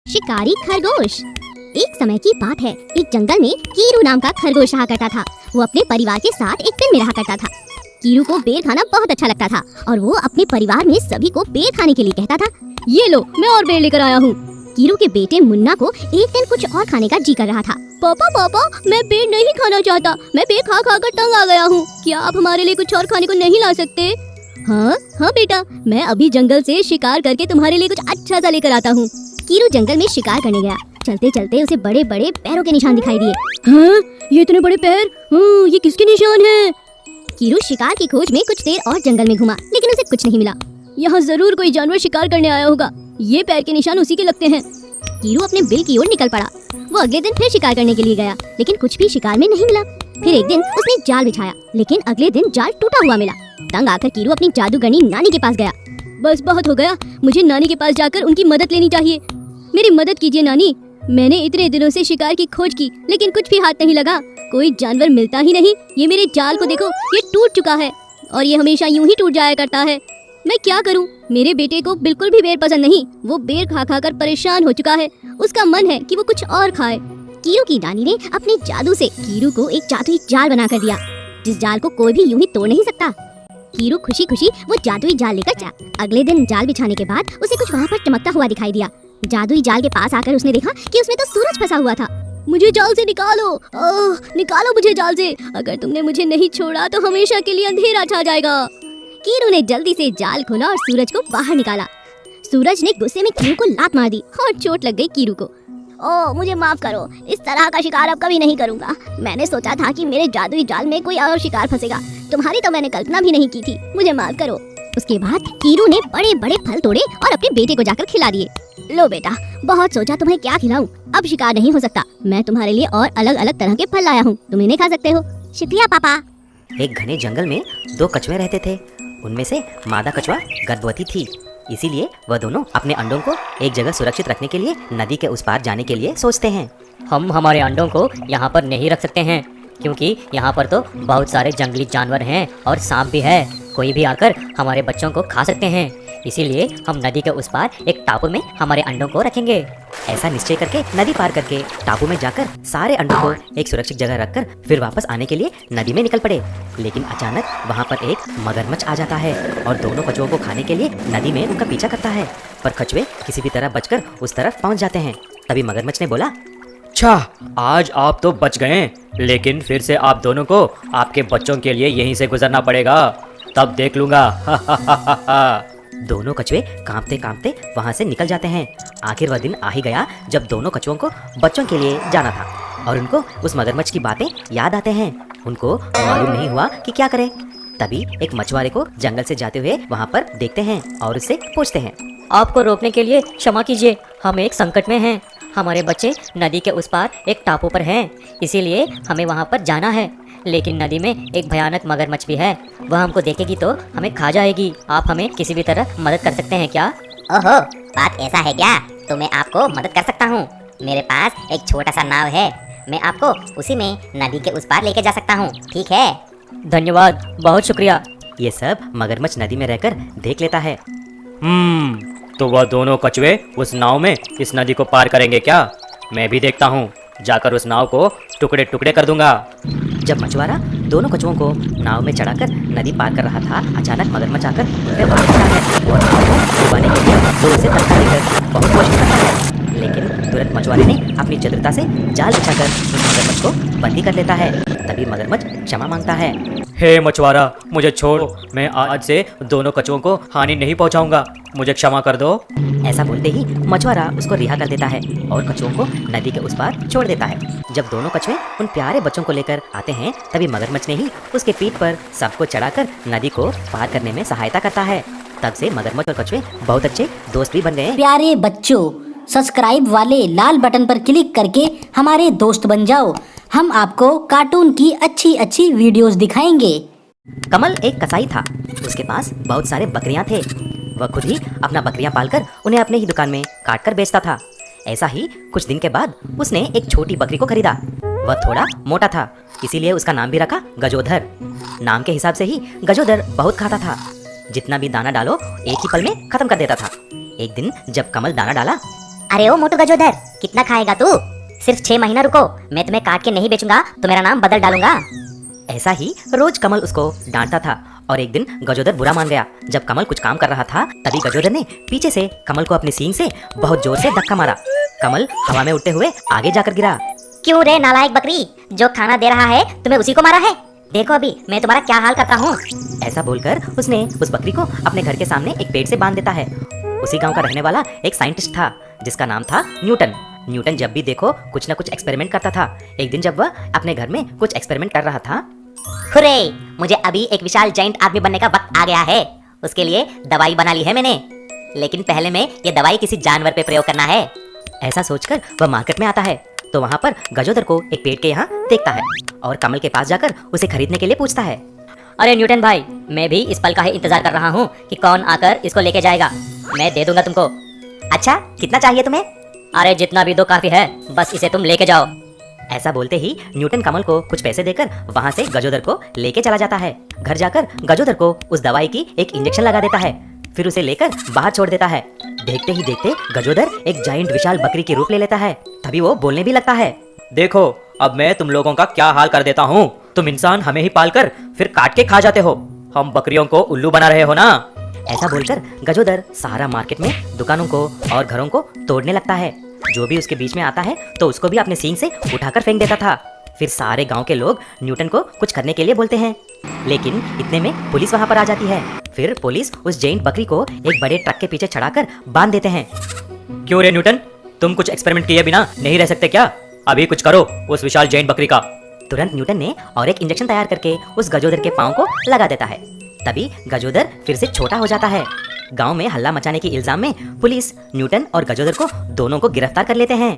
शिकारी खरगोश। एक समय की बात है, एक जंगल में कीरू नाम का खरगोश रहा करता था। वो अपने परिवार के साथ एक पेड़ में रहा करता था। कीरू को बेर खाना बहुत अच्छा लगता था और वो अपने परिवार में सभी को बेर खाने के लिए कहता था, ये लो मैं और बेर लेकर आया हूँ। कीरू के बेटे मुन्ना को एक दिन कुछ और खाने का जी कर रहा था। पापा पापा, मैं बेर नहीं खाना चाहता, मैं बेर खा खा कर तंग आ गया हूँ। क्या आप हमारे लिए कुछ और खाने को नहीं ला सकते? हाँ हाँ बेटा, मैं अभी जंगल से शिकार करके तुम्हारे लिए कुछ अच्छा सा लेकर आता हूँ। कीरू जंगल में शिकार करने गया। चलते चलते उसे बड़े बड़े पैरों के निशान दिखाई दिए। हाँ, ये इतने बड़े पैर, ये किसके निशान हैं? कीरू शिकार की खोज में कुछ देर और जंगल में घुमा, लेकिन उसे कुछ नहीं मिला। यहाँ जरूर कोई जानवर शिकार करने आया होगा, ये पैर के निशान उसी के लगते हैं। कीरू अपने बिल की ओर निकल पड़ा। वो अगले दिन फिर शिकार करने के लिए गया, लेकिन कुछ भी शिकार में नहीं मिला। फिर एक दिन उसने जाल बिछाया, लेकिन अगले दिन जाल टूटा हुआ मिला। तंग आकर कीरू अपनी जादूगरनी नानी के पास गया। बस बहुत हो गया, मुझे नानी के पास जाकर उनकी मदद लेनी चाहिए। मेरी मदद कीजिए नानी, मैंने इतने दिनों से शिकार की खोज की, लेकिन कुछ भी हाथ नहीं लगा, कोई जानवर मिलता ही नहीं। ये मेरे जाल को देखो, ये टूट चुका है और ये हमेशा यूं ही टूट जाया करता है। मैं क्या करूं? मेरे बेटे को बिल्कुल भी बेर पसंद नहीं, वो बेर खा खा कर परेशान हो चुका है। उसका मन है कि वो कुछ और खाए। कीरू की नानी ने अपने जादू से कीरू को एक जादुई जाल बना कर दिया, जिस जाल को कोई भी यूं ही तोड़ नहीं सकता। कीरू खुशी खुशी वो जादुई जाल लेकर जा। अगले दिन जाल बिछाने के बाद उसे कुछ वहाँ पर चमकता हुआ दिखाई दिया। जादुई जाल के पास आकर उसने देखा कि उसमें तो सूरज फंसा हुआ था। मुझे जाल से निकालो, निकालो मुझे जाल से। अगर तुमने मुझे नहीं छोड़ा तो हमेशा के लिए अंधेरा छा जाएगा। कीरू ने जल्दी से जाल खोला और सूरज को बाहर निकाला। सूरज ने गुस्से में कीरू को लात मार दी और चोट लग गई कीरू को। ओह मुझे माफ करो, इस तरह का शिकार अब कभी नहीं करूंगा। मैंने सोचा था कि मेरे जादुई जाल में कोई और शिकार फंसेगा, तुम्हारी तो मैंने कल्पना भी नहीं की थी, मुझे माफ करो। उसके बाद कीरू ने बड़े बड़े फल तोड़े और अपने बेटे को जाकर खिला दिए। लो बेटा, बहुत सोचा तुम्हें क्या खिलाऊं, अब शिकार नहीं हो सकता। मैं तुम्हारे लिए और अलग अलग तरह के फल लाया हूँ, तुम इन्हें खा सकते हो। शुक्रिया पापा। एक घने जंगल में दो कछुए रहते थे। उनमें से मादा कछुआ गर्भवती थी, इसीलिए वह दोनों अपने अंडों को एक जगह सुरक्षित रखने के लिए नदी के उस पार जाने के लिए सोचते हैं। हम हमारे अंडों को यहाँ पर नहीं रख सकते हैं, क्योंकि यहाँ पर तो बहुत सारे जंगली जानवर हैं और सांप भी है, कोई भी आकर हमारे बच्चों को खा सकते हैं। इसीलिए हम नदी के उस पार एक टापू में हमारे अंडों को रखेंगे। ऐसा निश्चय करके नदी पार करके टापू में जाकर सारे अंडों को एक सुरक्षित जगह रखकर फिर वापस आने के लिए नदी में निकल पड़े। लेकिन अचानक वहाँ पर एक मगरमच्छ आ जाता है और दोनों कछुओं को खाने के लिए नदी में उनका पीछा करता है। पर कछुए किसी भी तरह बचकर उस तरफ पहुँच जाते हैं। तभी मगरमच्छ ने बोला, अच्छा, आज आप तो बच गए, लेकिन फिर से आप दोनों को आपके बच्चों के लिए यहीं से गुजरना पड़ेगा, तब देख लूंगा। दोनों कछुए कांपते कांपते वहां से निकल जाते हैं। आखिर वह दिन आ ही गया जब दोनों कछुओं को बच्चों के लिए जाना था और उनको उस मगरमच्छ की बातें याद आते हैं। उनको मालूम नहीं हुआ कि क्या करें। तभी एक मछुआरे को जंगल से जाते हुए वहां पर देखते हैं और उससे पूछते हैं, आपको रोकने के लिए क्षमा कीजिए, हम एक संकट में हैं। हमारे बच्चे नदी के उस पार एक टापू पर हैं, इसीलिए हमें वहाँ पर जाना है। लेकिन नदी में एक भयानक मगरमच्छ भी है, वह हमको देखेगी तो हमें खा जाएगी। आप हमें किसी भी तरह मदद कर सकते हैं क्या? ओहो, बात ऐसा है क्या? तो मैं आपको मदद कर सकता हूँ। मेरे पास एक छोटा सा नाव है, मैं आपको उसी में नदी के उस पार लेके जा सकता हूँ, ठीक है? धन्यवाद, बहुत शुक्रिया। ये सब मगरमच्छ नदी में रहकर देख लेता है। तो वह दोनों कछुए उस नाव में इस नदी को पार करेंगे क्या? मैं भी देखता हूँ, जाकर उस नाव को टुकड़े टुकड़े कर दूंगा। जब मछुआरा दोनों कछुओं को नाव में चढ़ाकर नदी पार कर रहा था, अचानक मगरमच्छ आकर उन पर हमला करता है और नाव को डुबाने के लिए जोर से धक्का देकर बहुत कोशिश करता है। लेकिन तुरंत मछुआरे ने अपनी चतुरता से जाल बिछाकर उस मगरमच्छ को बंदी कर लेता है। तभी मगरमच्छ क्षमा मांगता है। हे मछुआरा, मुझे छोड़ो, मैं आज से दोनों कछुओं को हानि नहीं पहुंचाऊंगा, मुझे क्षमा कर दो। ऐसा बोलते ही मछुआरा उसको रिहा कर देता है और कछुओं को नदी के उस पार छोड़ देता है। जब दोनों कछुए उन प्यारे बच्चों को लेकर आते हैं, तभी मगरमच्छ ने ही उसके पीठ पर सबको चढ़ाकर नदी को पार करने में सहायता करता है। तब से मगरमच्छ और कछुए बहुत अच्छे दोस्त भी बन गए। प्यारे बच्चों, सब्सक्राइब वाले लाल बटन पर क्लिक करके हमारे दोस्त बन जाओ। हम आपको कार्टून की अच्छी अच्छी वीडियोस दिखाएंगे। कमल एक कसाई था, उसके पास बहुत सारे बकरियां थे। वह खुद ही अपना बकरियां पालकर उन्हें अपने ही दुकान में काट कर बेचता था। ऐसा ही कुछ दिन के बाद उसने एक छोटी बकरी को खरीदा। वह थोड़ा मोटा था, इसीलिए उसका नाम भी रखा गजोधर। नाम के हिसाब से ही गजोधर बहुत खाता था, जितना भी दाना डालो एक ही पल में खत्म कर देता था। एक दिन जब कमल दाना डाला अरे ओ मोटू गजोदर, कितना खाएगा तू? सिर्फ 6 महीना रुको, मैं तुम्हें काट के नहीं बेचूंगा तो मेरा नाम बदल डालूंगा। ऐसा ही रोज कमल उसको डांटता था और एक दिन गजोदर बुरा मान गया। जब कमल कुछ काम कर रहा था तभी गजोदर ने पीछे से कमल को अपनी सींग से बहुत जोर से धक्का मारा। कमल हवा में उड़ते हुए आगे जाकर गिरा। क्यों रे नालायक बकरी, जो खाना दे रहा है तुम्हें उसी को मारा है? देखो अभी मैं तुम्हारा क्या हाल करता हूँ। ऐसा बोलकर उसने उस बकरी को अपने घर के सामने एक पेड़ से बांध देता है। उसी गांव का रहने वाला एक साइंटिस्ट था जिसका नाम था न्यूटन। न्यूटन जब भी देखो कुछ न कुछ एक्सपेरिमेंट करता था। एक दिन जब वह अपने घर में कुछ एक्सपेरिमेंट कर रहा था, हुर्रे, मुझे अभी एक विशाल जाइंट आदमी बनने का वक्त आ गया है। उसके लिए दवाई बना ली है मैंने, लेकिन पहले में ये दवाई किसी जानवर पे प्रयोग करना है। ऐसा सोचकर वह मार्केट में आता है तो वहाँ पर गजोदर को एक पेड़ के यहाँ देखता है और कमल के पास जाकर उसे खरीदने के लिए पूछता है। अरे न्यूटन भाई, मैं भी इस पल का ही इंतजार कर रहा हूँ कि कौन आकर इसको लेके जाएगा। मैं दे दूंगा तुमको। अच्छा, कितना चाहिए तुम्हें? अरे जितना भी दो काफी है, बस इसे तुम लेके जाओ। ऐसा बोलते ही न्यूटन कमल को कुछ पैसे देकर वहाँ से गजोदर को लेके चला जाता है। घर जाकर गजोदर को उस दवाई की एक इंजेक्शन लगा देता है, फिर उसे लेकर बाहर छोड़ देता है। देखते ही देखते गजोदर एक जाइंट विशाल बकरी के रूप ले लेता है। तभी वो बोलने भी लगता है। देखो अब मैं तुम लोगों का क्या हाल कर देता हूँ। तुम इंसान हमें ही पालकर फिर काट के खा जाते हो। हम बकरियों को उल्लू बना रहे हो ना। ऐसा बोलकर गजोदर सारा मार्केट में दुकानों को और घरों को तोड़ने लगता है। जो भी उसके बीच में आता है तो उसको भी अपने सींग से उठाकर फेंक देता था। फिर सारे गांव के लोग न्यूटन को कुछ करने के लिए बोलते हैं, लेकिन इतने में पुलिस वहां पर आ जाती है। फिर पुलिस उस जैंट बकरी को एक बड़े ट्रक के पीछे चढ़ाकर बांध देते हैं। क्यों रे न्यूटन, तुम कुछ एक्सपेरिमेंट किए बिना नहीं रह सकते क्या? अभी कुछ करो उस विशाल जैंट बकरी का। तुरंत न्यूटन ने और एक इंजेक्शन तैयार करके उस गजोदर के पाँव को लगा देता है। तभी गजोदर फिर से छोटा हो जाता है। गांव में हल्ला मचाने के इल्जाम में पुलिस न्यूटन और गजोदर को दोनों को गिरफ्तार कर लेते हैं।